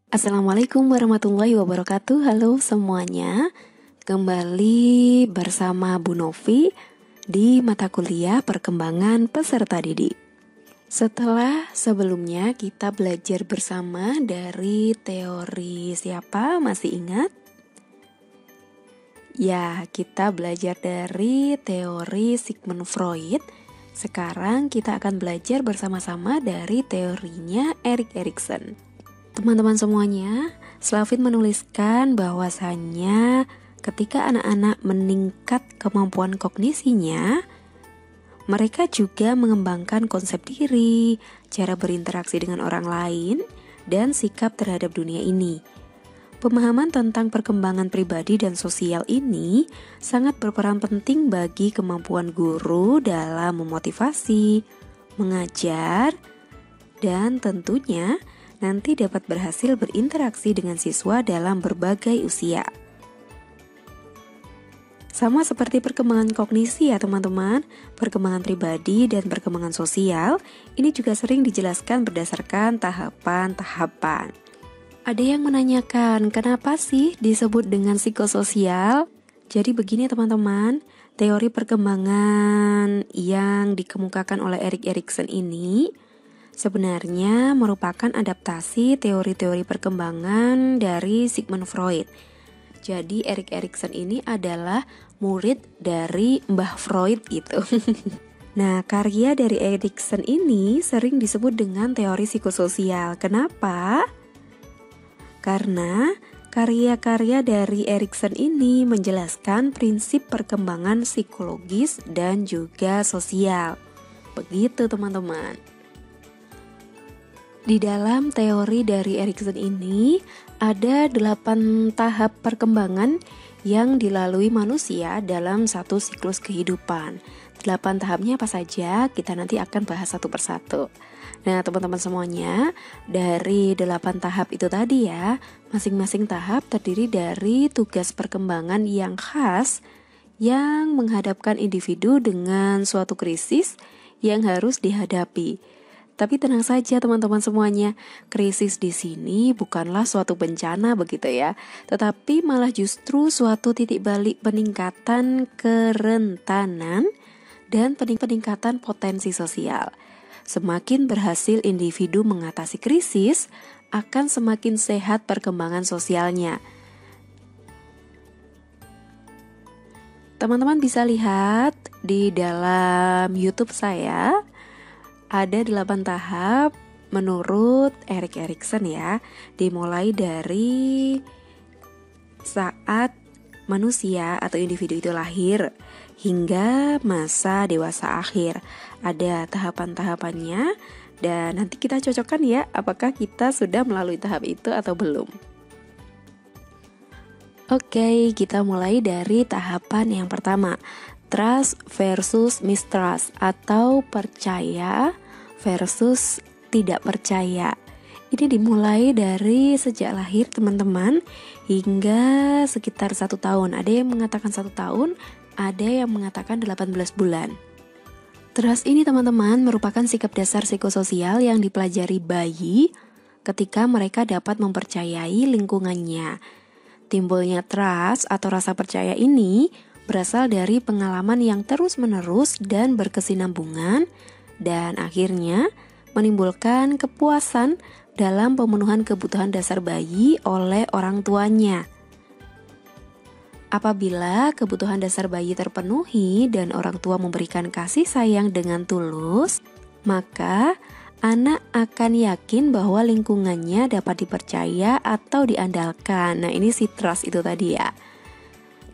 Assalamualaikum warahmatullahi wabarakatuh. Halo semuanya. Kembali bersama Bu Novi di mata kuliah perkembangan peserta didik. Setelah sebelumnya kita belajar bersama dari teori siapa? Masih ingat? Ya, kita belajar dari teori Sigmund Freud. Sekarang kita akan belajar bersama-sama dari teorinya Erik Erikson. Teman-teman semuanya, Slavin menuliskan bahwasannya ketika anak-anak meningkat kemampuan kognisinya, mereka juga mengembangkan konsep diri, cara berinteraksi dengan orang lain, dan sikap terhadap dunia ini. Pemahaman tentang perkembangan pribadi dan sosial ini sangat berperan penting bagi kemampuan guru dalam memotivasi, mengajar, dan tentunya nanti dapat berhasil berinteraksi dengan siswa dalam berbagai usia. Sama seperti perkembangan kognisi ya teman-teman, perkembangan pribadi dan perkembangan sosial ini juga sering dijelaskan berdasarkan tahapan-tahapan. Ada yang menanyakan, kenapa sih disebut dengan psikososial? Jadi begini teman-teman, teori perkembangan yang dikemukakan oleh Erik Erikson ini sebenarnya merupakan adaptasi teori-teori perkembangan dari Sigmund Freud. Jadi Erik Erikson ini adalah murid dari Mbah Freud gitu. Nah, karya dari Erikson ini sering disebut dengan teori psikososial. Kenapa? Karena karya-karya dari Erikson ini menjelaskan prinsip perkembangan psikologis dan juga sosial. Begitu teman-teman. Di dalam teori dari Erikson ini ada 8 tahap perkembangan yang dilalui manusia dalam satu siklus kehidupan. 8 tahapnya apa saja? Kita nanti akan bahas satu persatu. Nah teman-teman semuanya, dari 8 tahap itu tadi ya, masing-masing tahap terdiri dari tugas perkembangan yang khas yang menghadapkan individu dengan suatu krisis yang harus dihadapi. Tapi tenang saja teman-teman semuanya, krisis di sini bukanlah suatu bencana begitu ya, tetapi malah justru suatu titik balik peningkatan kerentanan dan peningkatan potensi sosial. Semakin berhasil individu mengatasi krisis, akan semakin sehat perkembangan sosialnya. Teman-teman bisa lihat di dalam YouTube saya, ada 8 tahap menurut Erik Erikson ya, dimulai dari saat manusia atau individu itu lahir hingga masa dewasa akhir. Ada tahapan-tahapannya dan nanti kita cocokkan ya apakah kita sudah melalui tahap itu atau belum. Oke, kita mulai dari tahapan yang pertama. Trust versus mistrust atau percaya versus tidak percaya. Ini dimulai dari sejak lahir teman-teman hingga sekitar 1 tahun. Ada yang mengatakan 1 tahun, ada yang mengatakan 18 bulan. Trust ini teman-teman merupakan sikap dasar psikososial yang dipelajari bayi ketika mereka dapat mempercayai lingkungannya. Timbulnya trust atau rasa percaya ini berasal dari pengalaman yang terus-menerus dan berkesinambungan dan akhirnya menimbulkan kepuasan dalam pemenuhan kebutuhan dasar bayi oleh orang tuanya. Apabila kebutuhan dasar bayi terpenuhi dan orang tua memberikan kasih sayang dengan tulus, maka anak akan yakin bahwa lingkungannya dapat dipercaya atau diandalkan. Nah, ini si trust itu tadi ya.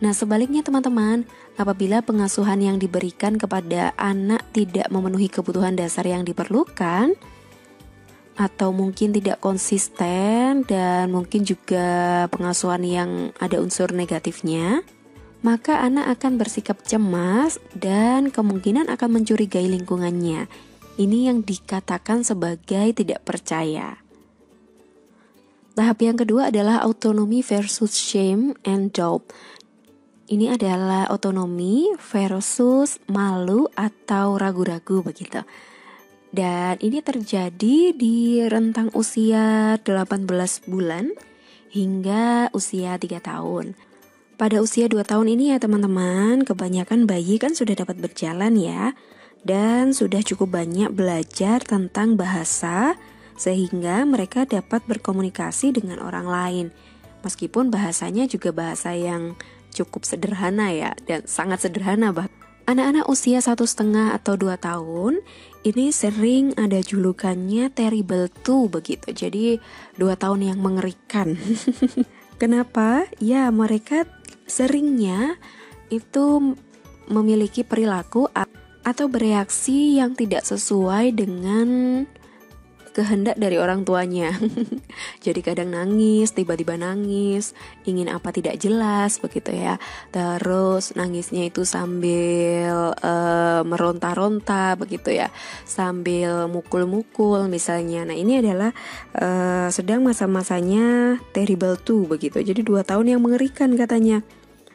Nah sebaliknya teman-teman, apabila pengasuhan yang diberikan kepada anak tidak memenuhi kebutuhan dasar yang diperlukan, atau mungkin tidak konsisten dan mungkin juga pengasuhan yang ada unsur negatifnya, maka anak akan bersikap cemas dan kemungkinan akan mencurigai lingkungannya. Ini yang dikatakan sebagai tidak percaya. Tahap yang kedua adalah autonomy versus shame and doubt. Ini adalah otonomi versus malu atau ragu-ragu begitu. Dan ini terjadi di rentang usia 18 bulan hingga usia 3 tahun. Pada usia 2 tahun ini ya teman-teman, kebanyakan bayi kan sudah dapat berjalan ya. Dan sudah cukup banyak belajar tentang bahasa sehingga mereka dapat berkomunikasi dengan orang lain. Meskipun bahasanya juga bahasa yang cukup sederhana ya, dan sangat sederhana bahkan. Anak-anak usia 1,5 atau 2 tahun ini sering ada julukannya terrible two begitu. Jadi 2 tahun yang mengerikan. Kenapa? Ya mereka seringnya itu memiliki perilaku atau bereaksi yang tidak sesuai dengan kehendak dari orang tuanya. Jadi kadang nangis, tiba-tiba nangis, ingin apa tidak jelas begitu ya. Terus nangisnya itu sambil meronta-ronta begitu ya, sambil mukul-mukul misalnya. Nah ini adalah sedang masa-masanya terrible two begitu. Jadi 2 tahun yang mengerikan katanya.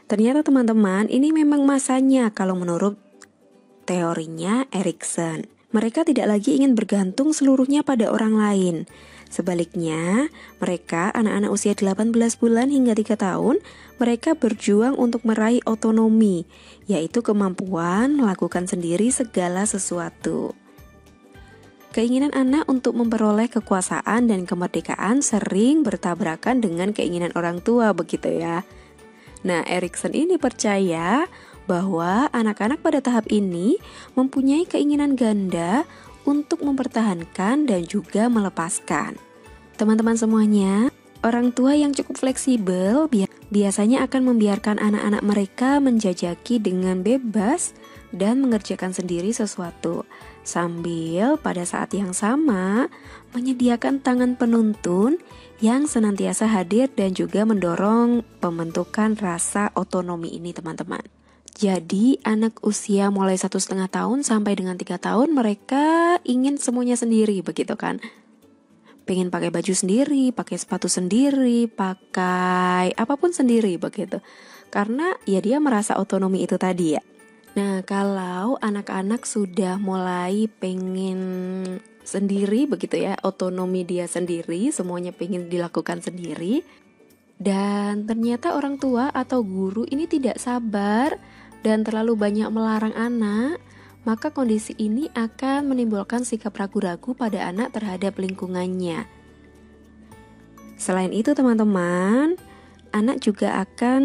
Ternyata teman-teman ini memang masanya kalau menurut teorinya Erikson. Mereka tidak lagi ingin bergantung seluruhnya pada orang lain. Sebaliknya, mereka anak-anak usia 18 bulan hingga 3 tahun, mereka berjuang untuk meraih otonomi, yaitu kemampuan melakukan sendiri segala sesuatu. Keinginan anak untuk memperoleh kekuasaan dan kemerdekaan sering bertabrakan dengan keinginan orang tua begitu ya. Nah, Erikson ini percaya bahwa anak-anak pada tahap ini mempunyai keinginan ganda untuk mempertahankan dan juga melepaskan. Teman-teman semuanya, orang tua yang cukup fleksibel biasanya akan membiarkan anak-anak mereka menjajaki dengan bebas dan mengerjakan sendiri sesuatu, sambil pada saat yang sama menyediakan tangan penuntun yang senantiasa hadir dan juga mendorong pembentukan rasa otonomi ini teman-teman. Jadi anak usia mulai 1,5 tahun sampai dengan 3 tahun mereka ingin semuanya sendiri begitu kan. Pengen pakai baju sendiri, pakai sepatu sendiri, pakai apapun sendiri begitu. Karena ya dia merasa otonomi itu tadi ya. Nah kalau anak-anak sudah mulai pengen sendiri begitu ya, otonomi dia sendiri, semuanya pengen dilakukan sendiri. Dan ternyata orang tua atau guru ini tidak sabar dan terlalu banyak melarang anak, maka kondisi ini akan menimbulkan sikap ragu-ragu pada anak terhadap lingkungannya. Selain itu teman-teman, anak juga akan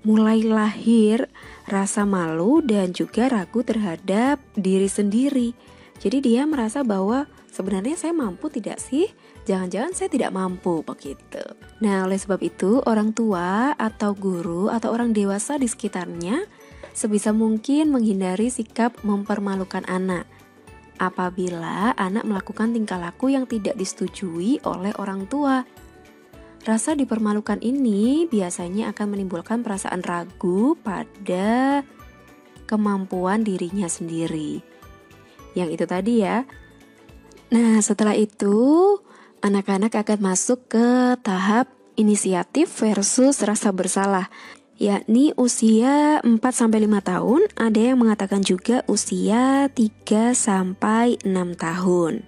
mulai lahir rasa malu dan juga ragu terhadap diri sendiri. Jadi dia merasa bahwa sebenarnya saya mampu tidak sih? Jangan-jangan saya tidak mampu begitu. Nah, oleh sebab itu orang tua atau guru atau orang dewasa di sekitarnya sebisa mungkin menghindari sikap mempermalukan anak. Apabila anak melakukan tingkah laku yang tidak disetujui oleh orang tua. Rasa dipermalukan ini biasanya akan menimbulkan perasaan ragu pada kemampuan dirinya sendiri. Yang itu tadi ya. Nah, setelah itu anak-anak akan masuk ke tahap inisiatif versus rasa bersalah, yakni usia 4-5 tahun, ada yang mengatakan juga usia 3-6 tahun.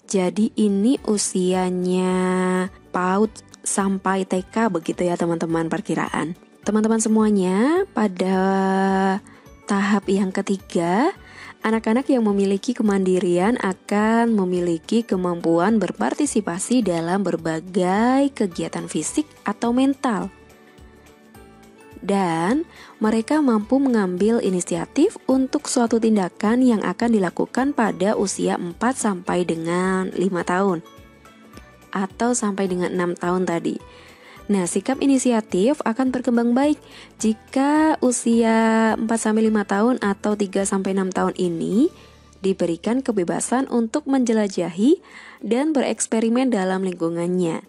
Jadi ini usianya PAUD sampai TK begitu ya teman-teman perkiraan. Teman-teman semuanya pada tahap yang ketiga, anak-anak yang memiliki kemandirian akan memiliki kemampuan berpartisipasi dalam berbagai kegiatan fisik atau mental. Dan mereka mampu mengambil inisiatif untuk suatu tindakan yang akan dilakukan pada usia 4 sampai dengan 5 tahun atau sampai dengan 6 tahun tadi. Nah, sikap inisiatif akan berkembang baik jika usia 4-5 tahun atau 3-6 tahun ini diberikan kebebasan untuk menjelajahi dan bereksperimen dalam lingkungannya.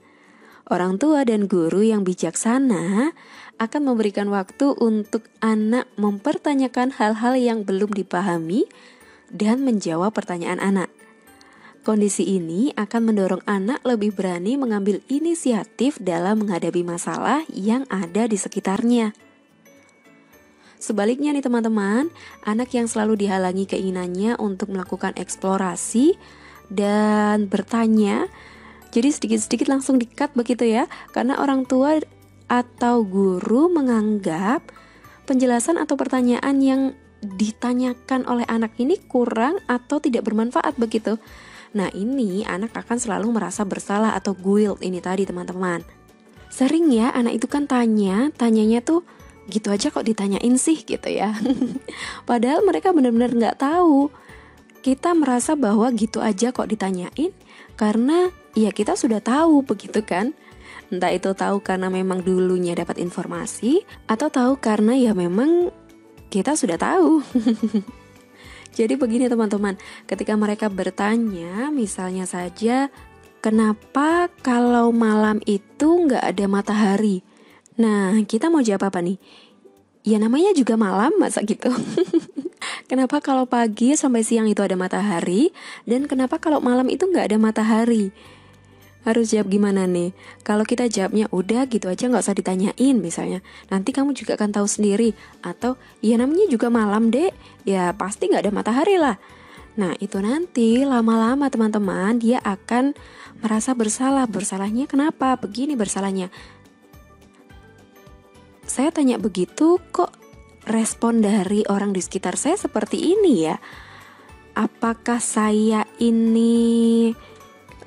Orang tua dan guru yang bijaksana akan memberikan waktu untuk anak mempertanyakan hal-hal yang belum dipahami dan menjawab pertanyaan anak. Kondisi ini akan mendorong anak lebih berani mengambil inisiatif dalam menghadapi masalah yang ada di sekitarnya. Sebaliknya nih teman-teman, anak yang selalu dihalangi keinginannya untuk melakukan eksplorasi dan bertanya, jadi sedikit-sedikit langsung di-cut begitu ya, karena orang tua atau guru menganggap penjelasan atau pertanyaan yang ditanyakan oleh anak ini kurang atau tidak bermanfaat begitu. Nah ini anak akan selalu merasa bersalah atau guilt ini tadi teman-teman. Sering ya anak itu kan tanyanya tuh gitu aja kok ditanyain sih gitu ya. Padahal mereka benar-benar gak tahu. Kita merasa bahwa gitu aja kok ditanyain karena ya kita sudah tahu begitu kan. Entah itu tahu karena memang dulunya dapat informasi atau tahu karena ya memang kita sudah tahu. Jadi begini teman-teman, ketika mereka bertanya misalnya saja, kenapa kalau malam itu nggak ada matahari? Nah, kita mau jawab apa nih? Ya namanya juga malam, masa gitu? Kenapa kalau pagi sampai siang itu ada matahari? Dan kenapa kalau malam itu nggak ada matahari? Harus jawab gimana nih? Kalau kita jawabnya udah gitu aja nggak usah ditanyain misalnya, nanti kamu juga akan tahu sendiri. Atau ya namanya juga malam dek, ya pasti nggak ada matahari lah. Nah itu nanti lama-lama teman-teman dia akan merasa bersalah. Bersalahnya kenapa? Begini bersalahnya. Saya tanya begitu kok respon dari orang di sekitar saya seperti ini ya. Apakah saya ini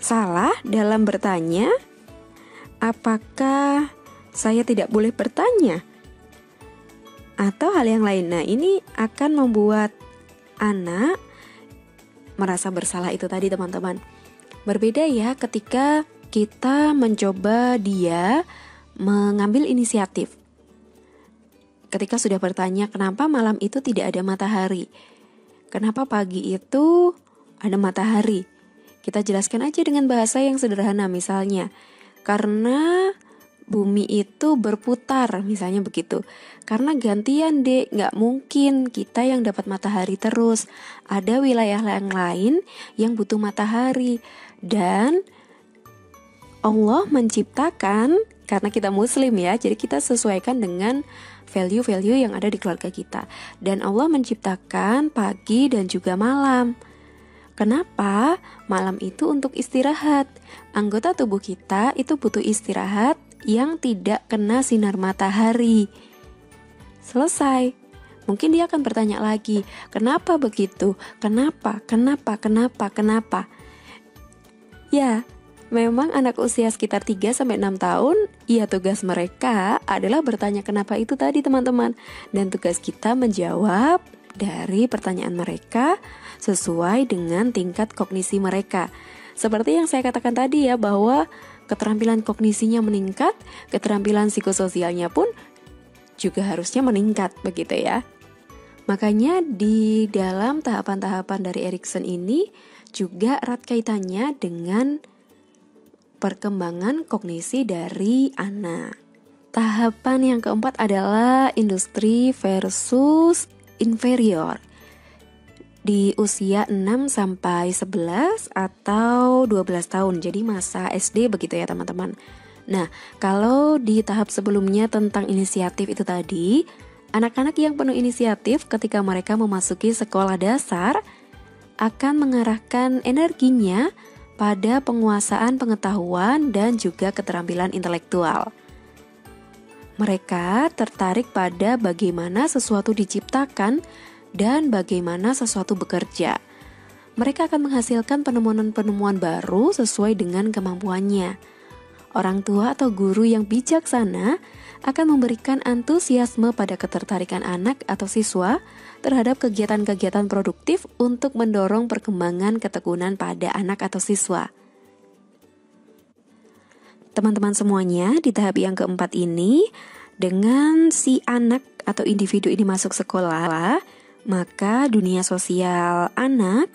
salah dalam bertanya? Apakah saya tidak boleh bertanya? Atau hal yang lain. Nah ini akan membuat anak merasa bersalah itu tadi teman-teman. Berbeda ya ketika kita mencoba dia mengambil inisiatif. Ketika sudah bertanya kenapa malam itu tidak ada matahari, kenapa pagi itu ada matahari, kita jelaskan aja dengan bahasa yang sederhana misalnya, karena bumi itu berputar misalnya begitu. Karena gantian dek, gak mungkin kita yang dapat matahari terus. Ada wilayah yang lain yang butuh matahari. Dan Allah menciptakan, karena kita muslim ya, jadi kita sesuaikan dengan value-value yang ada di keluarga kita. Dan Allah menciptakan pagi dan juga malam. Kenapa? Malam itu untuk istirahat. Anggota tubuh kita itu butuh istirahat yang tidak kena sinar matahari. Selesai. Mungkin dia akan bertanya lagi, kenapa begitu? Kenapa? Ya, memang anak usia sekitar 3-6 tahun, ya tugas mereka adalah bertanya kenapa itu tadi teman-teman. Dan tugas kita menjawab dari pertanyaan mereka sesuai dengan tingkat kognisi mereka. Seperti yang saya katakan tadi ya, bahwa keterampilan kognisinya meningkat, keterampilan psikososialnya pun juga harusnya meningkat begitu ya. Makanya di dalam tahapan-tahapan dari Erikson ini juga erat kaitannya dengan perkembangan kognisi dari anak. Tahapan yang keempat adalah industri versus inferior. Di usia 6-11 atau 12 tahun, jadi masa SD begitu ya teman-teman. Nah, kalau di tahap sebelumnya tentang inisiatif itu tadi, anak-anak yang penuh inisiatif ketika mereka memasuki sekolah dasar akan mengarahkan energinya pada penguasaan pengetahuan dan juga keterampilan intelektual. Mereka tertarik pada bagaimana sesuatu diciptakan dan bagaimana sesuatu bekerja. Mereka akan menghasilkan penemuan-penemuan baru sesuai dengan kemampuannya. Orang tua atau guru yang bijaksana akan memberikan antusiasme pada ketertarikan anak atau siswa terhadap kegiatan-kegiatan produktif untuk mendorong perkembangan ketekunan pada anak atau siswa. Teman-teman semuanya, di tahap yang keempat ini, dengan si anak atau individu ini masuk sekolah, maka dunia sosial anak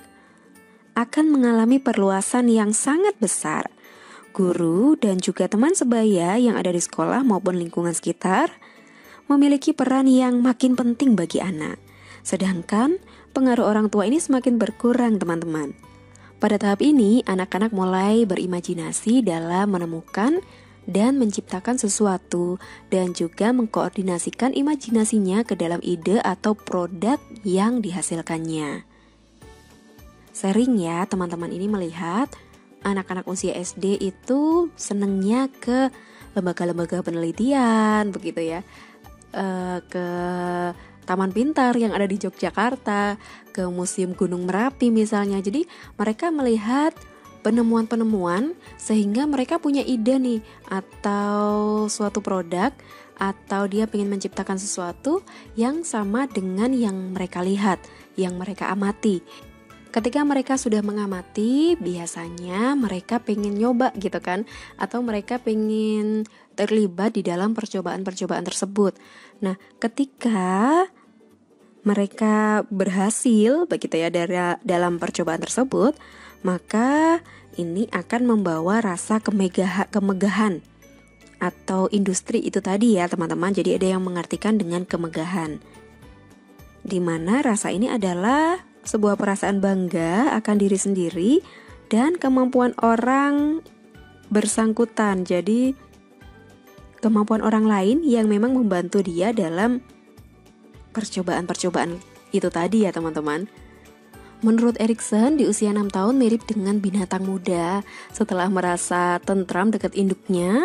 akan mengalami perluasan yang sangat besar. Guru dan juga teman sebaya yang ada di sekolah maupun lingkungan sekitar memiliki peran yang makin penting bagi anak. Sedangkan pengaruh orang tua ini semakin berkurang teman-teman. Pada tahap ini, anak-anak mulai berimajinasi dalam menemukan dan menciptakan sesuatu, dan juga mengkoordinasikan imajinasinya ke dalam ide atau produk yang dihasilkannya. Sering ya teman-teman ini melihat anak-anak usia SD itu senengnya ke lembaga-lembaga penelitian begitu ya, ke Taman Pintar yang ada di Yogyakarta, ke Museum Gunung Merapi misalnya. Jadi mereka melihat penemuan-penemuan sehingga mereka punya ide nih, atau suatu produk, atau dia ingin menciptakan sesuatu yang sama dengan yang mereka lihat, yang mereka amati. Ketika mereka sudah mengamati, biasanya mereka pengen nyoba gitu kan, atau mereka pengen terlibat di dalam percobaan-percobaan tersebut. Nah, ketika mereka berhasil begitu ya dalam percobaan tersebut, maka ini akan membawa rasa kemegahan atau industri itu tadi ya teman-teman. Jadi ada yang mengartikan dengan kemegahan, di mana rasa ini adalah sebuah perasaan bangga akan diri sendiri dan kemampuan orang bersangkutan. Jadi kemampuan orang lain yang memang membantu dia dalam percobaan-percobaan itu tadi ya teman-teman. Menurut Erikson, di usia 6 tahun mirip dengan binatang muda. Setelah merasa tentram dekat induknya,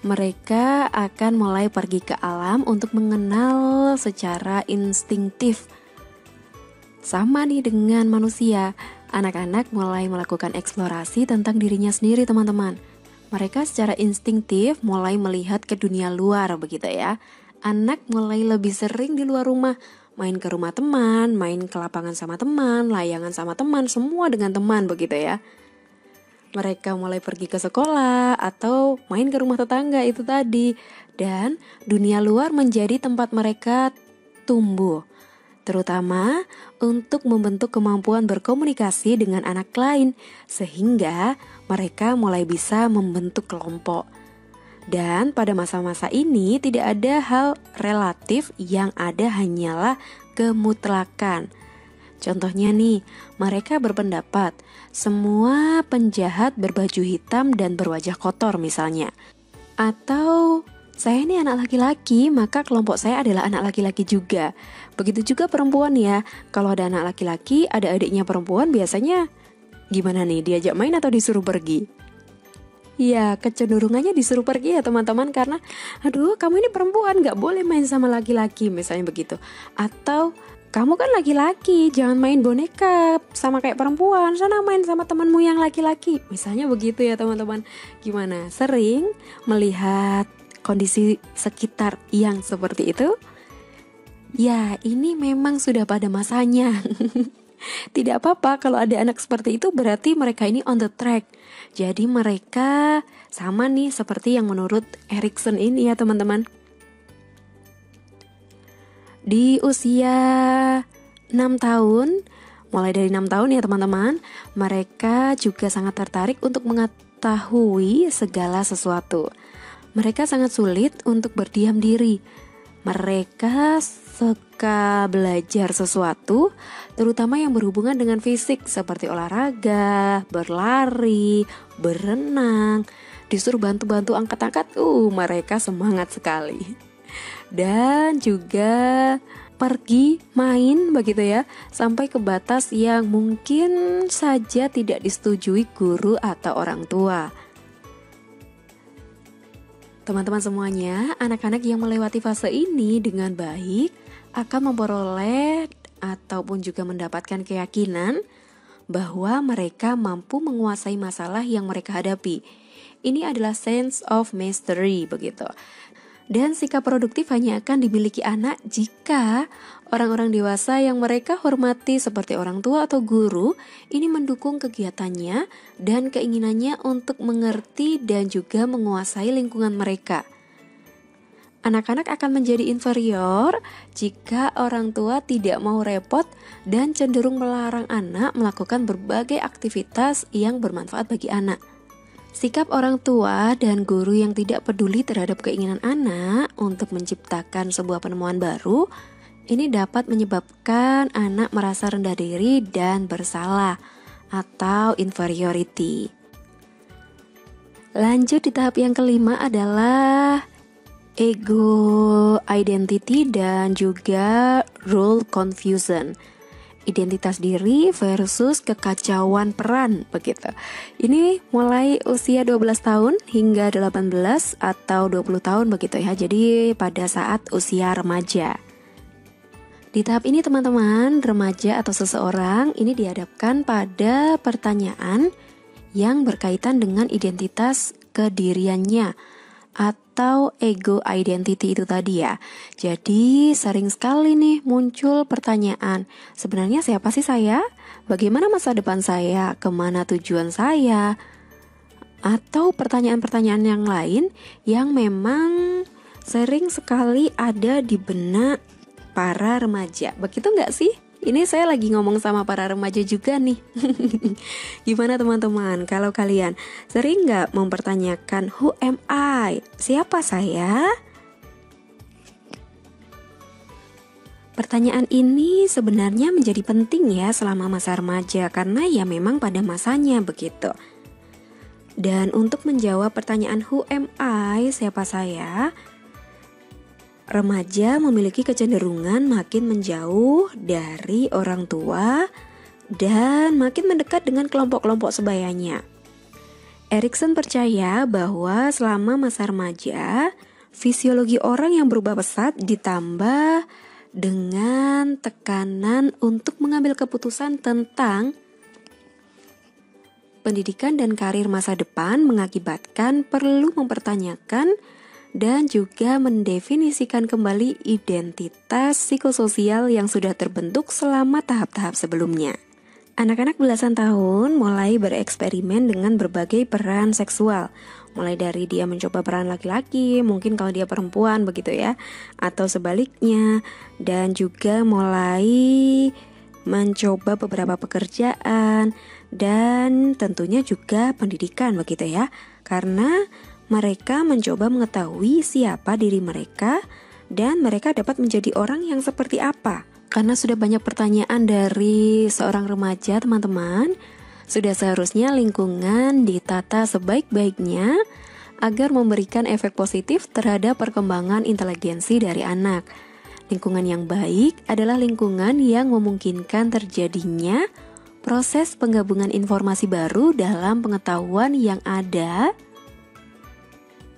mereka akan mulai pergi ke alam untuk mengenal secara instingtif. Sama nih dengan manusia, anak-anak mulai melakukan eksplorasi tentang dirinya sendiri teman-teman. Mereka secara instingtif mulai melihat ke dunia luar begitu ya. Anak mulai lebih sering di luar rumah, main ke rumah teman, main ke lapangan sama teman, layangan sama teman, semua dengan teman begitu ya. Mereka mulai pergi ke sekolah atau main ke rumah tetangga itu tadi. Dan dunia luar menjadi tempat mereka tumbuh, terutama untuk membentuk kemampuan berkomunikasi dengan anak lain, sehingga mereka mulai bisa membentuk kelompok. Dan pada masa-masa ini tidak ada hal relatif, yang ada hanyalah kemutlakan. Contohnya nih, mereka berpendapat semua penjahat berbaju hitam dan berwajah kotor misalnya. Atau saya ini anak laki-laki, maka kelompok saya adalah anak laki-laki juga. Begitu juga perempuan ya. Kalau ada anak laki-laki, ada adiknya perempuan, biasanya gimana nih, diajak main atau disuruh pergi? Ya, kecenderungannya disuruh pergi ya teman-teman, karena aduh kamu ini perempuan, gak boleh main sama laki-laki misalnya begitu. Atau kamu kan laki-laki, jangan main boneka sama kayak perempuan, sana main sama temanmu yang laki-laki. Misalnya begitu ya teman-teman. Gimana? Sering melihat kondisi sekitar yang seperti itu? Ya, ini memang sudah pada masanya. Tidak apa-apa kalau ada anak seperti itu, berarti mereka ini on the track. Jadi mereka sama nih seperti yang menurut Erikson ini ya teman-teman. Di usia 6 tahun, mulai dari 6 tahun ya teman-teman, mereka juga sangat tertarik untuk mengetahui segala sesuatu. Mereka sangat sulit untuk berdiam diri. Mereka suka belajar sesuatu, terutama yang berhubungan dengan fisik, seperti olahraga, berlari, berenang. Disuruh bantu-bantu angkat-angkat, mereka semangat sekali. Dan juga pergi main begitu ya, sampai ke batas yang mungkin saja tidak disetujui guru atau orang tua. Teman-teman semuanya, anak-anak yang melewati fase ini dengan baik akan memperoleh ataupun juga mendapatkan keyakinan bahwa mereka mampu menguasai masalah yang mereka hadapi. Ini adalah sense of mastery begitu. Dan sikap produktif hanya akan dimiliki anak jika orang-orang dewasa yang mereka hormati seperti orang tua atau guru ini mendukung kegiatannya dan keinginannya untuk mengerti dan juga menguasai lingkungan mereka. Anak-anak akan menjadi inferior jika orang tua tidak mau repot dan cenderung melarang anak melakukan berbagai aktivitas yang bermanfaat bagi anak. Sikap orang tua dan guru yang tidak peduli terhadap keinginan anak untuk menciptakan sebuah penemuan baru, ini dapat menyebabkan anak merasa rendah diri dan bersalah atau inferiority. Lanjut di tahap yang kelima adalah ego identity dan juga role confusion. Identitas diri versus kekacauan peran begitu. Ini mulai usia 12 tahun hingga 18 atau 20 tahun begitu ya. Jadi pada saat usia remaja. Di tahap ini teman-teman, remaja atau seseorang ini dihadapkan pada pertanyaan yang berkaitan dengan identitas kediriannya atau ego identity itu tadi ya. Jadi sering sekali nih muncul pertanyaan, sebenarnya siapa sih saya? Bagaimana masa depan saya? Kemana tujuan saya? Atau pertanyaan-pertanyaan yang lain yang memang sering sekali ada di benak para remaja. Begitu nggak sih? Ini saya lagi ngomong sama para remaja juga nih. Gimana teman-teman, kalau kalian sering nggak mempertanyakan who am I? Siapa saya? Pertanyaan ini sebenarnya menjadi penting ya selama masa remaja karena ya memang pada masanya begitu. Dan untuk menjawab pertanyaan who am I? Siapa saya? Remaja memiliki kecenderungan makin menjauh dari orang tua dan makin mendekat dengan kelompok-kelompok sebayanya. Erikson percaya bahwa selama masa remaja, fisiologi orang yang berubah pesat ditambah dengan tekanan untuk mengambil keputusan tentang pendidikan dan karir masa depan mengakibatkan perlu mempertanyakan dan juga mendefinisikan kembali identitas psikososial yang sudah terbentuk selama tahap-tahap sebelumnya. Anak-anak belasan tahun mulai bereksperimen dengan berbagai peran seksual. Mulai dari dia mencoba peran laki-laki, mungkin kalau dia perempuan begitu ya, atau sebaliknya. Dan juga mulai mencoba beberapa pekerjaan dan tentunya juga pendidikan begitu ya. Karena mereka mencoba mengetahui siapa diri mereka dan mereka dapat menjadi orang yang seperti apa. Karena sudah banyak pertanyaan dari seorang remaja teman-teman, sudah seharusnya lingkungan ditata sebaik-baiknya agar memberikan efek positif terhadap perkembangan inteligensi dari anak. Lingkungan yang baik adalah lingkungan yang memungkinkan terjadinya proses penggabungan informasi baru dalam pengetahuan yang ada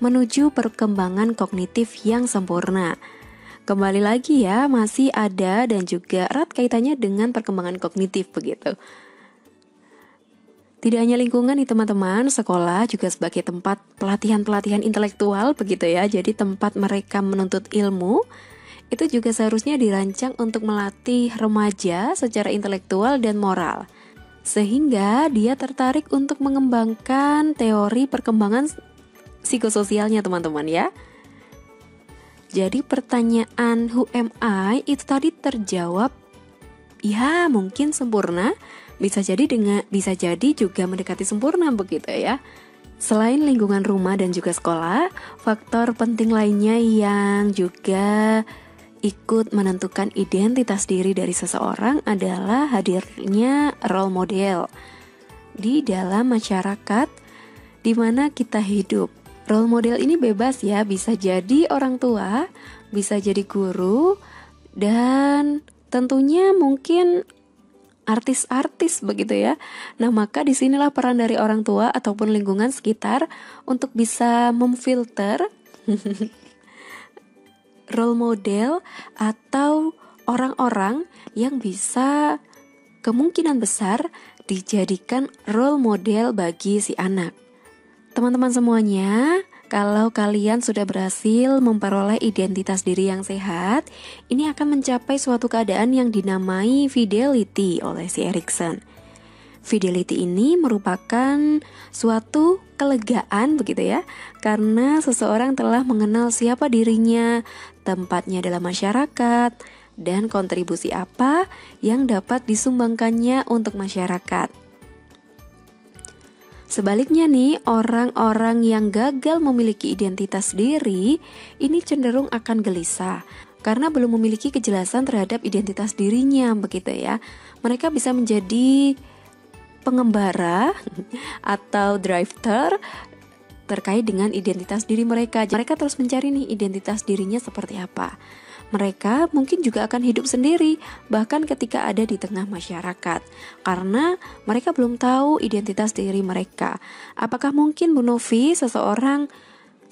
menuju perkembangan kognitif yang sempurna. Kembali lagi ya, masih ada dan juga erat kaitannya dengan perkembangan kognitif begitu. Tidak hanya lingkungan nih teman-teman, sekolah juga sebagai tempat pelatihan-pelatihan intelektual begitu ya. Jadi tempat mereka menuntut ilmu, itu juga seharusnya dirancang untuk melatih remaja secara intelektual dan moral. Sehingga dia tertarik untuk mengembangkan teori perkembangan psikososialnya teman-teman ya. Jadi pertanyaan who am I itu tadi terjawab ya mungkin sempurna, bisa jadi juga mendekati sempurna begitu ya. Selain lingkungan rumah dan juga sekolah, faktor penting lainnya yang juga ikut menentukan identitas diri dari seseorang adalah hadirnya role model di dalam masyarakat di mana kita hidup. Role model ini bebas ya, bisa jadi orang tua, bisa jadi guru, dan tentunya mungkin artis-artis begitu ya. Nah maka disinilah peran dari orang tua ataupun lingkungan sekitar untuk bisa memfilter role model atau orang-orang yang bisa kemungkinan besar dijadikan role model bagi si anak. Teman-teman semuanya, kalau kalian sudah berhasil memperoleh identitas diri yang sehat, ini akan mencapai suatu keadaan yang dinamai fidelity oleh si Erikson. Fidelity ini merupakan suatu kelegaan begitu ya, karena seseorang telah mengenal siapa dirinya, tempatnya dalam masyarakat, dan kontribusi apa yang dapat disumbangkannya untuk masyarakat. Sebaliknya nih, orang-orang yang gagal memiliki identitas diri ini cenderung akan gelisah karena belum memiliki kejelasan terhadap identitas dirinya begitu ya. Mereka bisa menjadi pengembara atau drifter, terkait dengan identitas diri mereka. Mereka terus mencari nih identitas dirinya seperti apa. Mereka mungkin juga akan hidup sendiri, bahkan ketika ada di tengah masyarakat, karena mereka belum tahu identitas diri mereka. Apakah mungkin Bu Novi, seseorang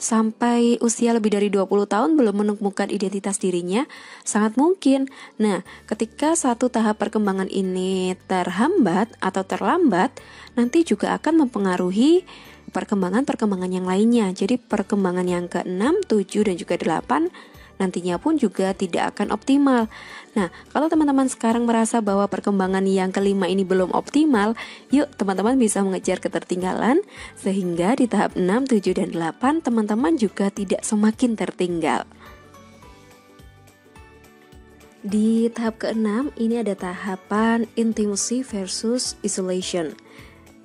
sampai usia lebih dari 20 tahun belum menemukan identitas dirinya? Sangat mungkin. Nah, ketika satu tahap perkembangan ini terhambat atau terlambat, nanti juga akan mempengaruhi perkembangan-perkembangan yang lainnya. Jadi perkembangan yang ke-6, 7, dan juga 8 nantinya pun juga tidak akan optimal. Nah, kalau teman-teman sekarang merasa bahwa perkembangan yang kelima ini belum optimal, yuk teman-teman bisa mengejar ketertinggalan, sehingga di tahap 6, 7, dan 8 teman-teman juga tidak semakin tertinggal. Di tahap ke-6 ini ada tahapan intimacy versus isolation.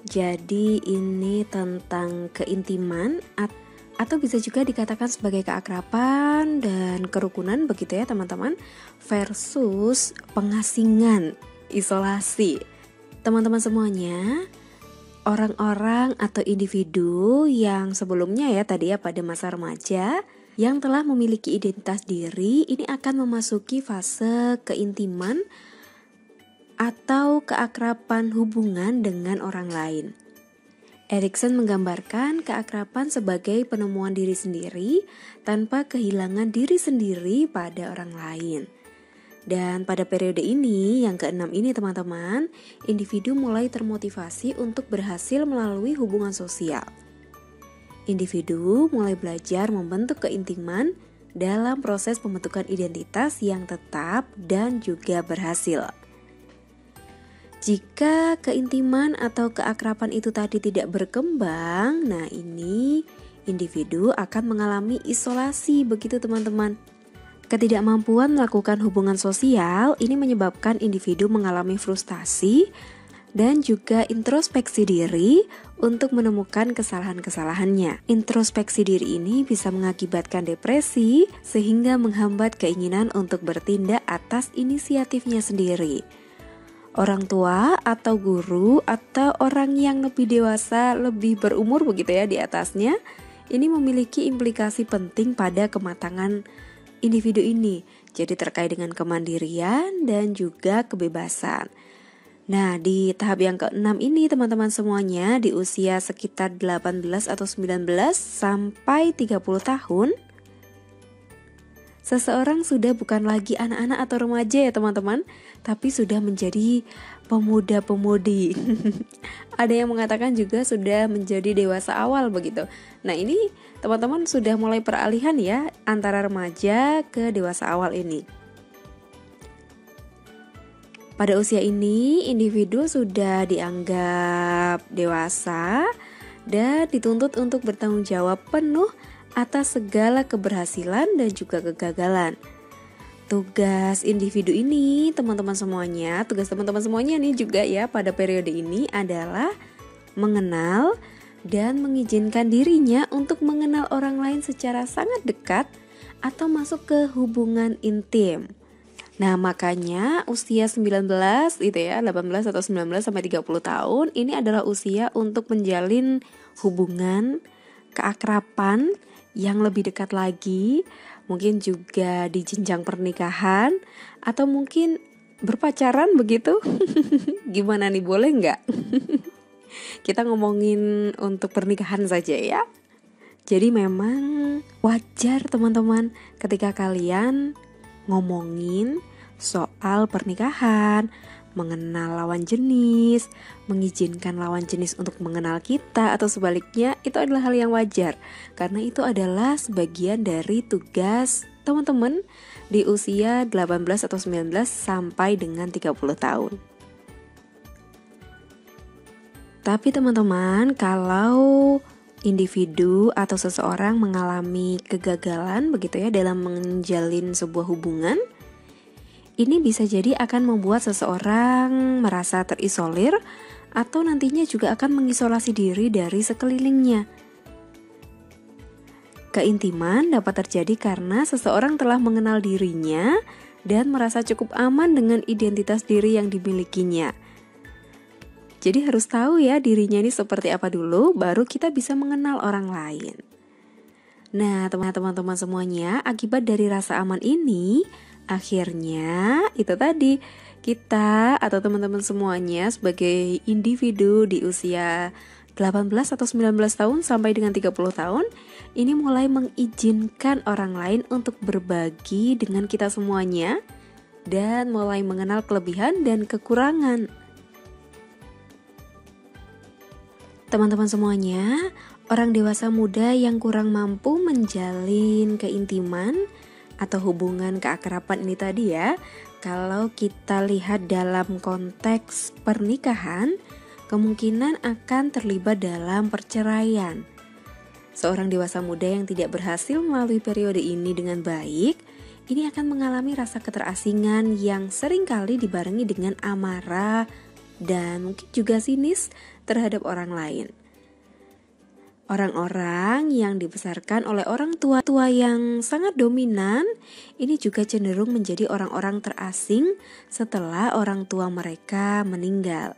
Jadi ini tentang keintiman atau bisa juga dikatakan sebagai keakraban dan kerukunan begitu ya teman-teman, versus pengasingan, isolasi. Teman-teman semuanya, orang-orang atau individu yang sebelumnya ya tadi ya pada masa remaja yang telah memiliki identitas diri, ini akan memasuki fase keintiman atau keakraban hubungan dengan orang lain. Erikson menggambarkan keakraban sebagai penemuan diri sendiri tanpa kehilangan diri sendiri pada orang lain. Dan pada periode ini, yang ke-6 ini teman-teman, individu mulai termotivasi untuk berhasil melalui hubungan sosial. Individu mulai belajar membentuk keintiman dalam proses pembentukan identitas yang tetap dan juga berhasil. Jika keintiman atau keakraban itu tadi tidak berkembang, nah ini individu akan mengalami isolasi begitu teman-teman. Ketidakmampuan melakukan hubungan sosial ini menyebabkan individu mengalami frustasi dan juga introspeksi diri untuk menemukan kesalahan-kesalahannya. Introspeksi diri ini bisa mengakibatkan depresi sehingga menghambat keinginan untuk bertindak atas inisiatifnya sendiri. Orang tua atau guru atau orang yang lebih dewasa, lebih berumur begitu ya di atasnya, ini memiliki implikasi penting pada kematangan individu ini. Jadi terkait dengan kemandirian dan juga kebebasan. Nah, di tahap yang ke-6 ini teman-teman semuanya di usia sekitar 18 atau 19 sampai 30 tahun, seseorang sudah bukan lagi anak-anak atau remaja ya teman-teman, tapi sudah menjadi pemuda-pemudi. Ada yang mengatakan juga sudah menjadi dewasa awal begitu. Nah ini teman-teman sudah mulai peralihan ya antara remaja ke dewasa awal ini. Pada usia ini individu sudah dianggap dewasa dan dituntut untuk bertanggung jawab penuh atas segala keberhasilan dan juga kegagalan. Tugas individu ini, teman-teman semuanya, tugas teman-teman semuanya nih juga ya pada periode ini adalah mengenal dan mengizinkan dirinya untuk mengenal orang lain secara sangat dekat atau masuk ke hubungan intim. Nah makanya usia 19 itu ya, 18 atau 19 sampai 30 tahun ini adalah usia untuk menjalin hubungan keakraban yang lebih dekat lagi, mungkin juga di jenjang pernikahan atau mungkin berpacaran begitu. Gimana nih, boleh nggak? Kita ngomongin untuk pernikahan saja ya. Jadi memang wajar teman-teman ketika kalian ngomongin soal pernikahan, mengenal lawan jenis, mengizinkan lawan jenis untuk mengenal kita atau sebaliknya, itu adalah hal yang wajar karena itu adalah sebagian dari tugas teman-teman di usia 18 atau 19 sampai dengan 30 tahun. Tapi teman-teman, kalau individu atau seseorang mengalami kegagalan begitu ya dalam menjalin sebuah hubungan, ini bisa jadi akan membuat seseorang merasa terisolir atau nantinya juga akan mengisolasi diri dari sekelilingnya. Keintiman dapat terjadi karena seseorang telah mengenal dirinya dan merasa cukup aman dengan identitas diri yang dimilikinya. Jadi harus tahu ya dirinya ini seperti apa dulu, baru kita bisa mengenal orang lain. Nah, teman-teman semuanya, akibat dari rasa aman ini, akhirnya itu tadi kita atau teman-teman semuanya sebagai individu di usia 18 atau 19 tahun sampai dengan 30 tahun ini mulai mengizinkan orang lain untuk berbagi dengan kita semuanya dan mulai mengenal kelebihan dan kekurangan. Teman-teman semuanya, orang dewasa muda yang kurang mampu menjalin keintiman atau hubungan keakraban ini tadi ya, kalau kita lihat dalam konteks pernikahan, kemungkinan akan terlibat dalam perceraian. Seorang dewasa muda yang tidak berhasil melalui periode ini dengan baik, ini akan mengalami rasa keterasingan yang seringkali dibarengi dengan amarah dan mungkin juga sinis terhadap orang lain. Orang-orang yang dibesarkan oleh orang tua yang sangat dominan, ini juga cenderung menjadi orang-orang terasing setelah orang tua mereka meninggal.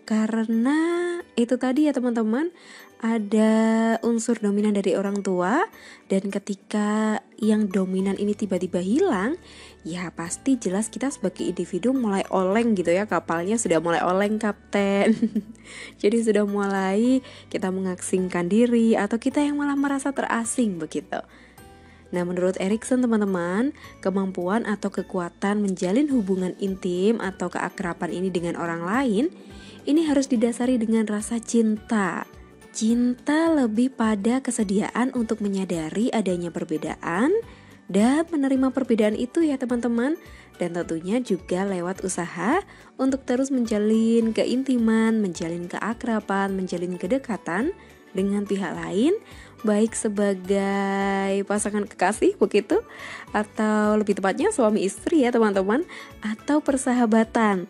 Karena itu tadi ya teman-teman, ada unsur dominan dari orang tua, dan ketika yang dominan ini tiba-tiba hilang, ya pasti jelas kita sebagai individu mulai oleng gitu ya, kapalnya sudah mulai oleng kapten. Jadi sudah mulai kita mengasingkan diri atau kita yang malah merasa terasing begitu. Nah, menurut Erikson teman-teman, kemampuan atau kekuatan menjalin hubungan intim atau keakraban ini dengan orang lain, ini harus didasari dengan rasa cinta. Cinta lebih pada kesediaan untuk menyadari adanya perbedaan dan menerima perbedaan itu ya teman-teman. Dan tentunya juga lewat usaha untuk terus menjalin keintiman, menjalin keakraban, menjalin kedekatan dengan pihak lain, baik sebagai pasangan kekasih begitu, atau lebih tepatnya suami istri ya teman-teman, atau persahabatan.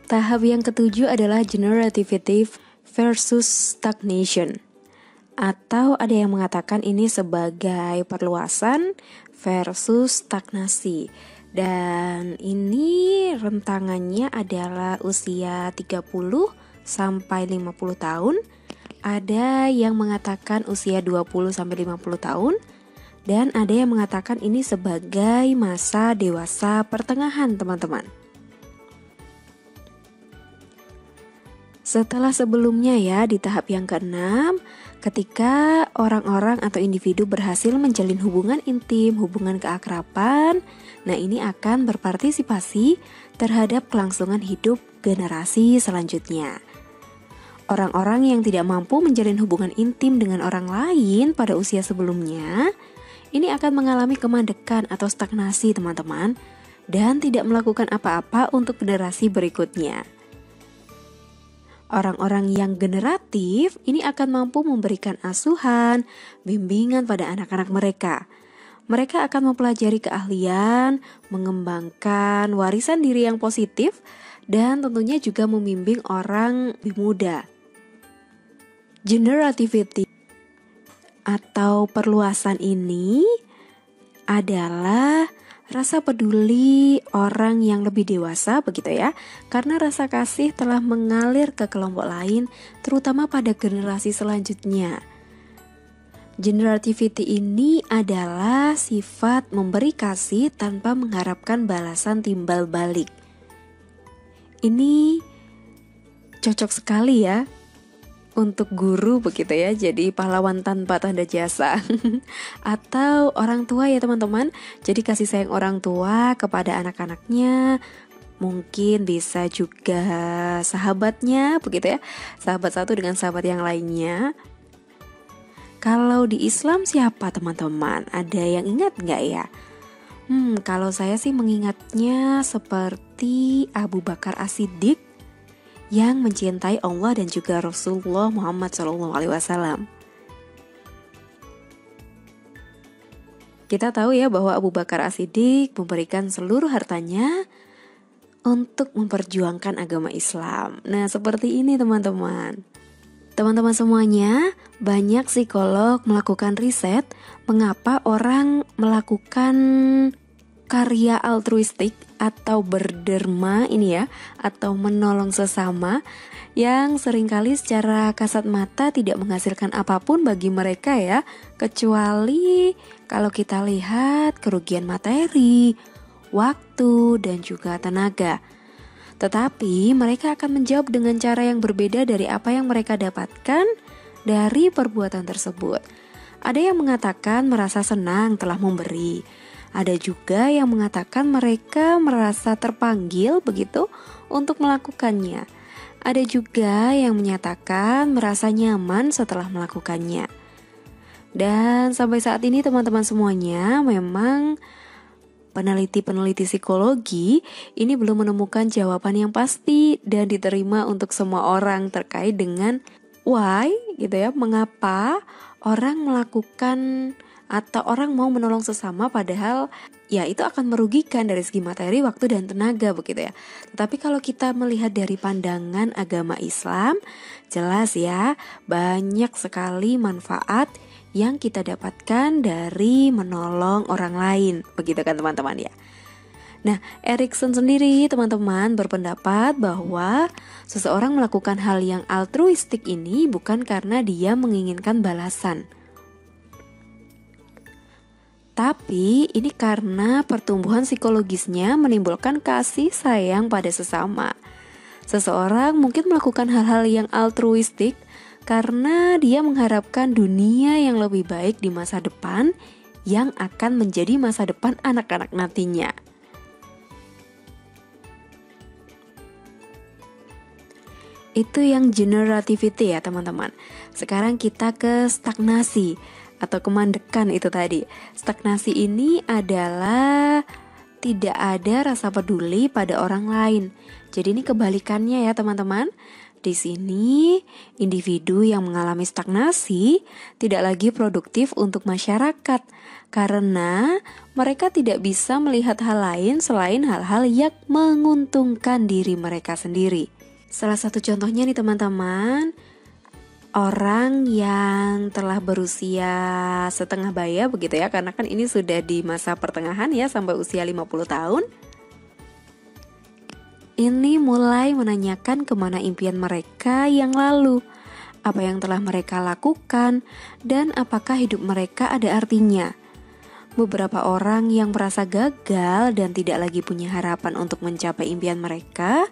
Tahap yang ketujuh adalah generativity versus stagnation, atau ada yang mengatakan ini sebagai perluasan versus stagnasi. Dan ini rentangannya adalah usia 30 sampai 50 tahun. Ada yang mengatakan usia 20 sampai 50 tahun. Dan ada yang mengatakan ini sebagai masa dewasa pertengahan, teman-teman. Setelah sebelumnya ya, di tahap yang ke-6, ketika orang-orang atau individu berhasil menjalin hubungan intim, hubungan keakraban, nah ini akan berpartisipasi terhadap kelangsungan hidup generasi selanjutnya. Orang-orang yang tidak mampu menjalin hubungan intim dengan orang lain pada usia sebelumnya, ini akan mengalami kemandekan atau stagnasi teman-teman, dan tidak melakukan apa-apa untuk generasi berikutnya. Orang-orang yang generatif ini akan mampu memberikan asuhan, bimbingan pada anak-anak mereka. Mereka akan mempelajari keahlian, mengembangkan warisan diri yang positif, dan tentunya juga membimbing orang lebih muda. Generativity atau perluasan ini adalah rasa peduli orang yang lebih dewasa begitu ya, karena rasa kasih telah mengalir ke kelompok lain, terutama pada generasi selanjutnya. Generativity ini adalah sifat memberi kasih tanpa mengharapkan balasan timbal balik. Ini cocok sekali ya untuk guru begitu ya, jadi pahlawan tanpa tanda jasa. Atau orang tua ya teman-teman, jadi kasih sayang orang tua kepada anak-anaknya, mungkin bisa juga sahabatnya begitu ya, sahabat satu dengan sahabat yang lainnya. Kalau di Islam siapa teman-teman? Ada yang ingat nggak ya? Kalau saya sih mengingatnya seperti Abu Bakar As-Siddiq yang mencintai Allah dan juga Rasulullah Muhammad SAW. Kita tahu ya bahwa Abu Bakar As-Siddiq memberikan seluruh hartanya untuk memperjuangkan agama Islam. Nah, seperti ini teman-teman. Teman-teman semuanya, banyak psikolog melakukan riset mengapa orang melakukan karya altruistik atau berderma ini ya, atau menolong sesama yang seringkali secara kasat mata tidak menghasilkan apapun bagi mereka ya, kecuali kalau kita lihat kerugian materi, waktu, dan juga tenaga. Tetapi mereka akan menjawab dengan cara yang berbeda dari apa yang mereka dapatkan dari perbuatan tersebut. Ada yang mengatakan merasa senang telah memberi. Ada juga yang mengatakan mereka merasa terpanggil begitu untuk melakukannya. Ada juga yang menyatakan merasa nyaman setelah melakukannya. Dan sampai saat ini teman-teman semuanya, memang peneliti-peneliti psikologi ini belum menemukan jawaban yang pasti dan diterima untuk semua orang terkait dengan why gitu ya, mengapa orang melakukan atau orang mau menolong sesama padahal ya itu akan merugikan dari segi materi, waktu, dan tenaga begitu ya. Tetapi kalau kita melihat dari pandangan agama Islam, jelas ya banyak sekali manfaat yang kita dapatkan dari menolong orang lain, begitu kan teman-teman ya. Nah, Erikson sendiri teman-teman berpendapat bahwa seseorang melakukan hal yang altruistik ini bukan karena dia menginginkan balasan, tapi ini karena pertumbuhan psikologisnya menimbulkan kasih sayang pada sesama. Seseorang mungkin melakukan hal-hal yang altruistik karena dia mengharapkan dunia yang lebih baik di masa depan yang akan menjadi masa depan anak-anak nantinya. Itu yang generativity ya teman-teman. Sekarang kita ke stagnasi atau kemandekan itu tadi. Stagnasi ini adalah tidak ada rasa peduli pada orang lain. Jadi ini kebalikannya ya teman-teman. Di sini individu yang mengalami stagnasi tidak lagi produktif untuk masyarakat karena mereka tidak bisa melihat hal lain selain hal-hal yang menguntungkan diri mereka sendiri. Salah satu contohnya nih teman-teman, orang yang telah berusia setengah baya begitu ya, karena kan ini sudah di masa pertengahan ya sampai usia 50 tahun. Ini mulai menanyakan kemana impian mereka yang lalu, apa yang telah mereka lakukan, dan apakah hidup mereka ada artinya. Beberapa orang yang merasa gagal dan tidak lagi punya harapan untuk mencapai impian mereka,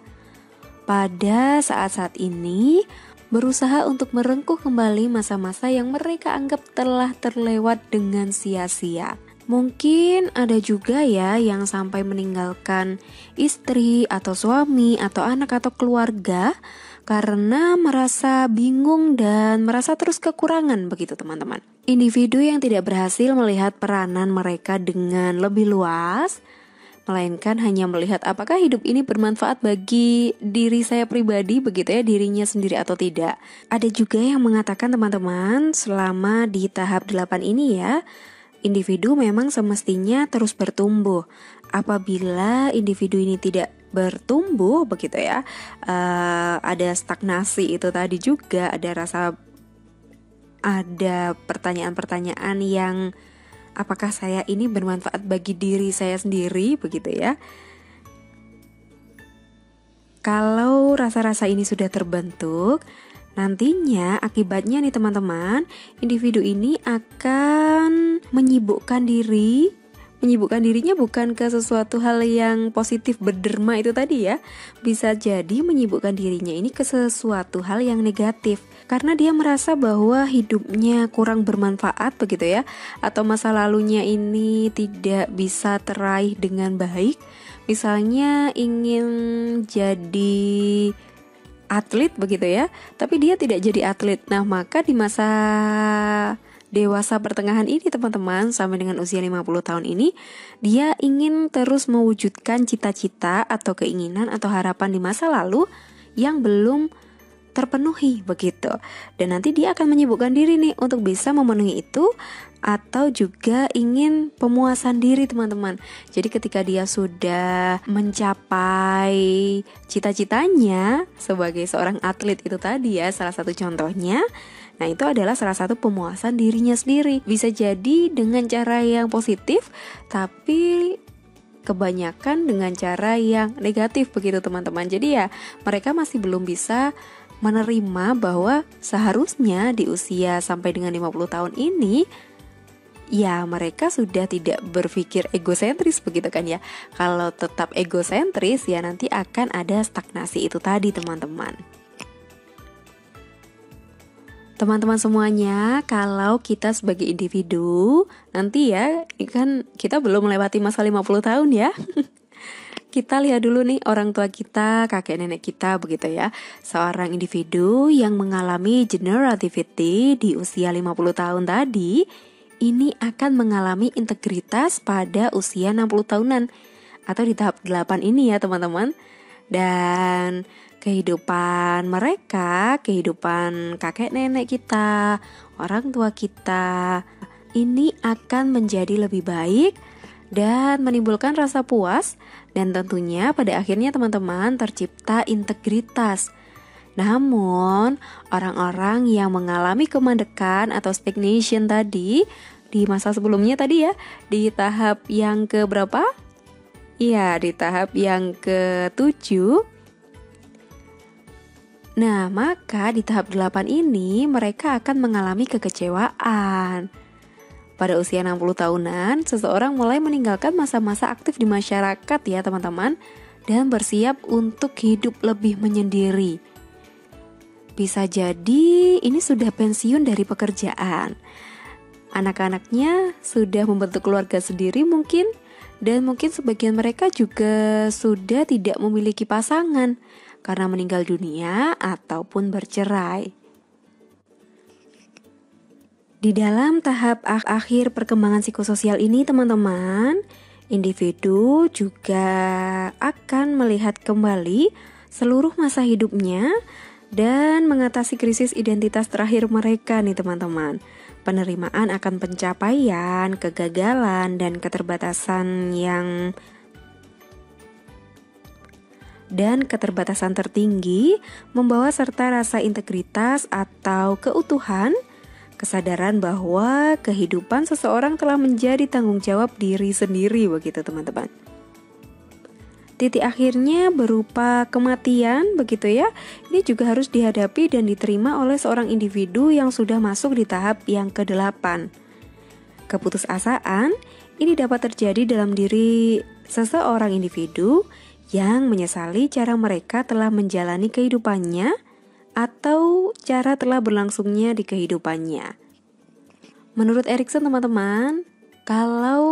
pada saat-saat ini berusaha untuk merengkuh kembali masa-masa yang mereka anggap telah terlewat dengan sia-sia. Mungkin ada juga ya yang sampai meninggalkan istri atau suami atau anak atau keluarga karena merasa bingung dan merasa terus kekurangan begitu teman-teman. Individu yang tidak berhasil melihat peranan mereka dengan lebih luas, melainkan hanya melihat apakah hidup ini bermanfaat bagi diri saya pribadi begitu ya, dirinya sendiri atau tidak. Ada juga yang mengatakan teman-teman, selama di tahap 8 ini ya, individu memang semestinya terus bertumbuh. Apabila individu ini tidak bertumbuh begitu ya, ada stagnasi itu tadi juga, ada pertanyaan-pertanyaan yang apakah saya ini bermanfaat bagi diri saya sendiri begitu ya. Kalau rasa-rasa ini sudah terbentuk, nantinya akibatnya nih teman-teman, individu ini akan menyibukkan dirinya bukan ke sesuatu hal yang positif berderma itu tadi ya. Bisa jadi menyibukkan dirinya ini ke sesuatu hal yang negatif karena dia merasa bahwa hidupnya kurang bermanfaat begitu ya, atau masa lalunya ini tidak bisa teraih dengan baik. Misalnya ingin jadi atlet begitu ya, tapi dia tidak jadi atlet. Nah, maka di masa dewasa pertengahan ini teman-teman, sampai dengan usia 50 tahun ini, dia ingin terus mewujudkan cita-cita atau keinginan atau harapan di masa lalu yang belum terpenuhi begitu. Dan nanti dia akan menyibukkan diri nih untuk bisa memenuhi itu, atau juga ingin pemuasan diri teman-teman. Jadi ketika dia sudah mencapai cita-citanya sebagai seorang atlet itu tadi ya, salah satu contohnya, nah itu adalah salah satu pemuasan dirinya sendiri. Bisa jadi dengan cara yang positif, tapi kebanyakan dengan cara yang negatif begitu teman-teman. Jadi ya mereka masih belum bisa menerima bahwa seharusnya di usia sampai dengan 50 tahun ini ya mereka sudah tidak berpikir egosentris begitu kan ya. Kalau tetap egosentris ya nanti akan ada stagnasi itu tadi teman-teman. Teman-teman semuanya, kalau kita sebagai individu, nanti ya, ini kan kita belum melewati masa 50 tahun ya. Kita lihat dulu nih orang tua kita, kakek nenek kita begitu ya. Seorang individu yang mengalami generativity di usia 50 tahun tadi, ini akan mengalami integritas pada usia 60 tahunan atau di tahap 8 ini ya teman-teman. Dan kehidupan mereka, kehidupan kakek nenek kita, orang tua kita, ini akan menjadi lebih baik dan menimbulkan rasa puas. Dan tentunya pada akhirnya teman-teman tercipta integritas. Namun orang-orang yang mengalami kemandekan atau stagnation tadi di masa sebelumnya tadi ya, di tahap yang ke berapa? Iya, di tahap yang ke-7. Nah, maka di tahap 8 ini mereka akan mengalami kekecewaan. Pada usia 60 tahunan, seseorang mulai meninggalkan masa-masa aktif di masyarakat ya teman-teman, dan bersiap untuk hidup lebih menyendiri. Bisa jadi ini sudah pensiun dari pekerjaan. Anak-anaknya sudah membentuk keluarga sendiri mungkin, dan mungkin sebagian mereka juga sudah tidak memiliki pasangan karena meninggal dunia ataupun bercerai. Di dalam tahap akhir perkembangan psikososial ini teman-teman, individu juga akan melihat kembali seluruh masa hidupnya dan mengatasi krisis identitas terakhir mereka nih teman-teman. Penerimaan akan pencapaian, kegagalan, dan keterbatasan tertinggi membawa serta rasa integritas atau keutuhan, kesadaran bahwa kehidupan seseorang telah menjadi tanggung jawab diri sendiri begitu teman-teman. Titik akhirnya berupa kematian begitu ya. Ini juga harus dihadapi dan diterima oleh seorang individu yang sudah masuk di tahap yang ke-8. Keputusasaan ini dapat terjadi dalam diri seseorang individu yang menyesali cara mereka telah menjalani kehidupannya atau cara telah berlangsungnya di kehidupannya. Menurut Erikson teman-teman, kalau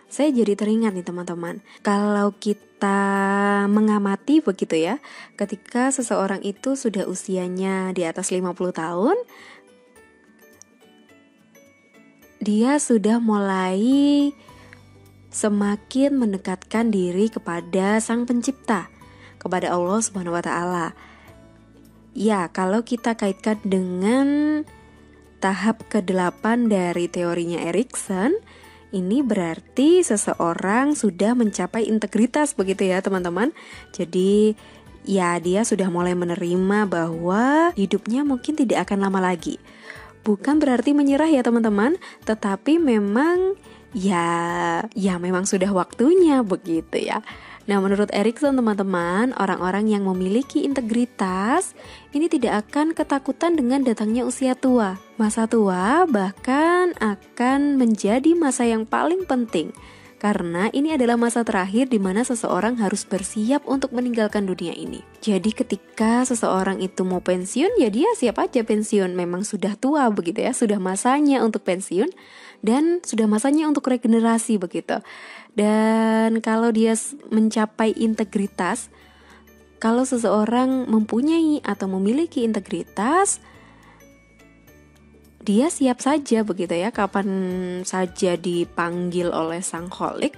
saya jadi teringat nih teman-teman, kalau kita mengamati begitu ya, ketika seseorang itu sudah usianya di atas 50 tahun, dia sudah mulai semakin mendekatkan diri kepada Sang Pencipta, kepada Allah Subhanahu wa Ta'ala. Ya, kalau kita kaitkan dengan tahap ke-8 dari teorinya Erikson, ini berarti seseorang sudah mencapai integritas begitu ya teman-teman. Jadi ya dia sudah mulai menerima bahwa hidupnya mungkin tidak akan lama lagi. Bukan berarti menyerah ya teman-teman, tetapi memang ya memang sudah waktunya begitu ya. Nah, menurut Erikson teman-teman, orang-orang yang memiliki integritas ini tidak akan ketakutan dengan datangnya usia tua. Masa tua bahkan akan menjadi masa yang paling penting, karena ini adalah masa terakhir di mana seseorang harus bersiap untuk meninggalkan dunia ini. Jadi ketika seseorang itu mau pensiun, ya dia siap aja pensiun. Memang sudah tua begitu ya, sudah masanya untuk pensiun dan sudah masanya untuk regenerasi begitu. Dan kalau dia mencapai integritas, kalau seseorang mempunyai atau memiliki integritas, dia siap saja begitu ya, kapan saja dipanggil oleh Sang Kholik,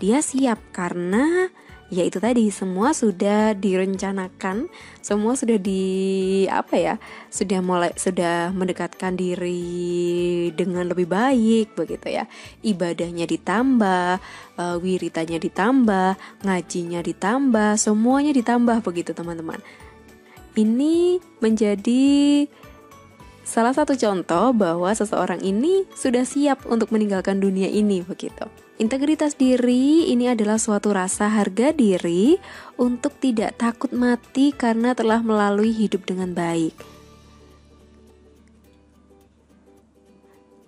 dia siap karena ya itu tadi semua sudah direncanakan, semua sudah sudah mendekatkan diri dengan lebih baik begitu ya. Ibadahnya ditambah, wiritanya ditambah, ngajinya ditambah, semuanya ditambah begitu teman-teman. Ini menjadi salah satu contoh bahwa seseorang ini sudah siap untuk meninggalkan dunia ini begitu. Integritas diri ini adalah suatu rasa harga diri untuk tidak takut mati karena telah melalui hidup dengan baik.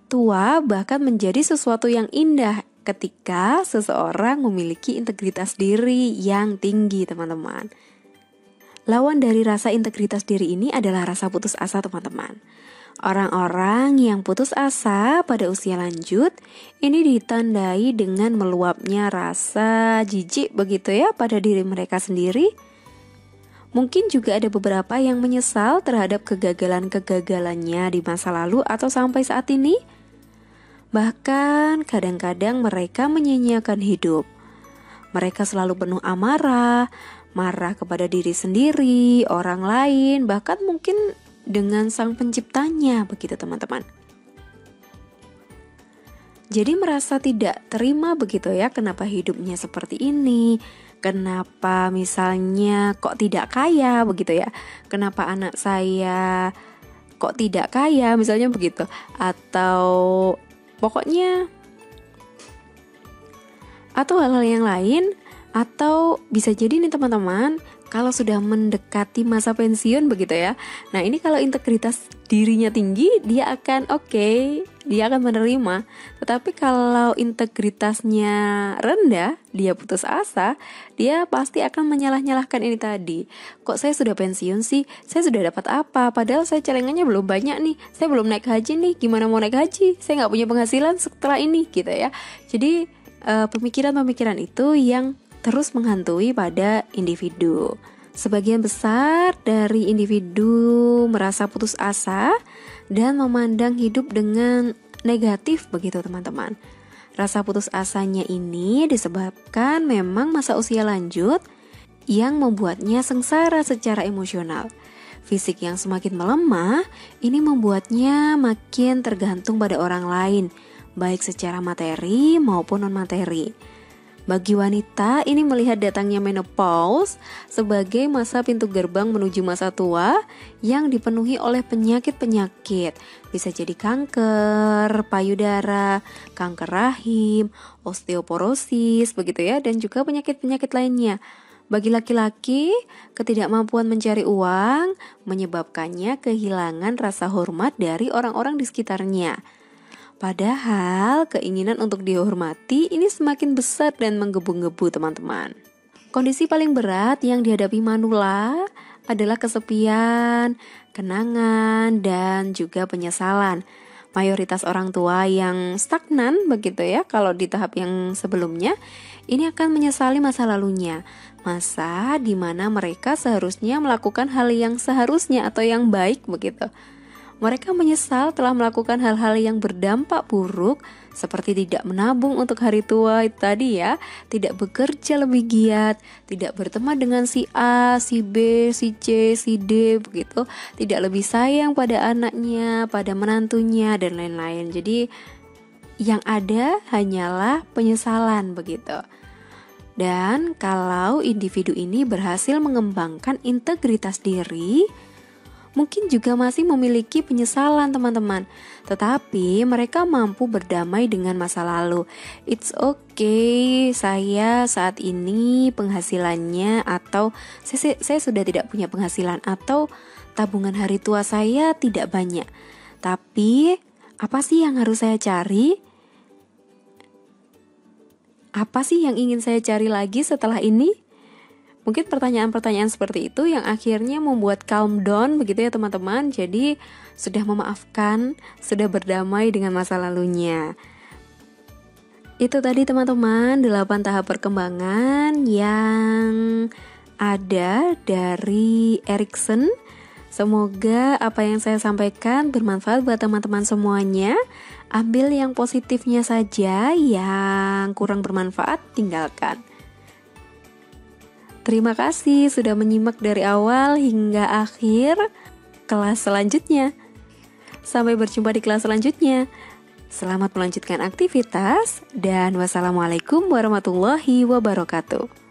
Tua bahkan menjadi sesuatu yang indah ketika seseorang memiliki integritas diri yang tinggi, teman-teman. Lawan dari rasa integritas diri ini adalah rasa putus asa, teman-teman. Orang-orang yang putus asa pada usia lanjut ini ditandai dengan meluapnya rasa jijik begitu ya pada diri mereka sendiri. Mungkin juga ada beberapa yang menyesal terhadap kegagalan-kegagalannya di masa lalu atau sampai saat ini. Bahkan kadang-kadang mereka menyia-nyiakan hidup. Mereka selalu penuh amarah, marah kepada diri sendiri, orang lain, bahkan mungkin dengan sang penciptanya, begitu teman-teman. Jadi merasa tidak terima begitu ya, kenapa hidupnya seperti ini, kenapa misalnya kok tidak kaya begitu ya, kenapa anak saya kok tidak kaya misalnya begitu, atau pokoknya atau hal-hal yang lain. Atau bisa jadi nih teman-teman, kalau sudah mendekati masa pensiun begitu ya. Nah ini kalau integritas dirinya tinggi, dia akan dia akan menerima. Tetapi kalau integritasnya rendah, dia putus asa, dia pasti akan menyalah-nyalahkan ini tadi. Kok saya sudah pensiun sih? Saya sudah dapat apa? Padahal saya celengannya belum banyak nih. Saya belum naik haji nih. Gimana mau naik haji? Saya nggak punya penghasilan setelah ini gitu ya. Jadi pemikiran-pemikiran itu yang terus menghantui pada individu. Sebagian besar dari individu merasa putus asa dan memandang hidup dengan negatif begitu teman-teman. Rasa putus asanya ini disebabkan memang masa usia lanjut yang membuatnya sengsara secara emosional. Fisik yang semakin melemah ini membuatnya makin tergantung pada orang lain, baik secara materi maupun non-materi. Bagi wanita, ini melihat datangnya menopause sebagai masa pintu gerbang menuju masa tua yang dipenuhi oleh penyakit-penyakit. Bisa jadi kanker payudara, kanker rahim, osteoporosis, begitu ya, dan juga penyakit-penyakit lainnya. Bagi laki-laki, ketidakmampuan mencari uang menyebabkannya kehilangan rasa hormat dari orang-orang di sekitarnya. Padahal keinginan untuk dihormati ini semakin besar dan menggebu-gebu teman-teman. Kondisi paling berat yang dihadapi manula adalah kesepian, kenangan, dan juga penyesalan. Mayoritas orang tua yang stagnan begitu ya, kalau di tahap yang sebelumnya, ini akan menyesali masa lalunya. Masa di mana mereka seharusnya melakukan hal yang seharusnya atau yang baik begitu. Mereka menyesal telah melakukan hal-hal yang berdampak buruk seperti tidak menabung untuk hari tua itu tadi ya, tidak bekerja lebih giat, tidak berteman dengan si A, si B, si C, si D begitu, tidak lebih sayang pada anaknya, pada menantunya dan lain-lain. Jadi yang ada hanyalah penyesalan begitu. Dan kalau individu ini berhasil mengembangkan integritas diri, mungkin juga masih memiliki penyesalan teman-teman, tetapi mereka mampu berdamai dengan masa lalu. It's okay, saya saat ini penghasilannya atau saya sudah tidak punya penghasilan atau tabungan hari tua saya tidak banyak. Tapi apa sih yang harus saya cari? Apa sih yang ingin saya cari lagi setelah ini? Mungkin pertanyaan-pertanyaan seperti itu yang akhirnya membuat calm down begitu ya teman-teman. Jadi sudah memaafkan, sudah berdamai dengan masa lalunya. Itu tadi teman-teman 8 tahap perkembangan yang ada dari Erikson. Semoga apa yang saya sampaikan bermanfaat buat teman-teman semuanya. Ambil yang positifnya saja, yang kurang bermanfaat tinggalkan. Terima kasih sudah menyimak dari awal hingga akhir kelas selanjutnya. Sampai berjumpa di kelas selanjutnya. Selamat melanjutkan aktivitas dan wassalamualaikum warahmatullahi wabarakatuh.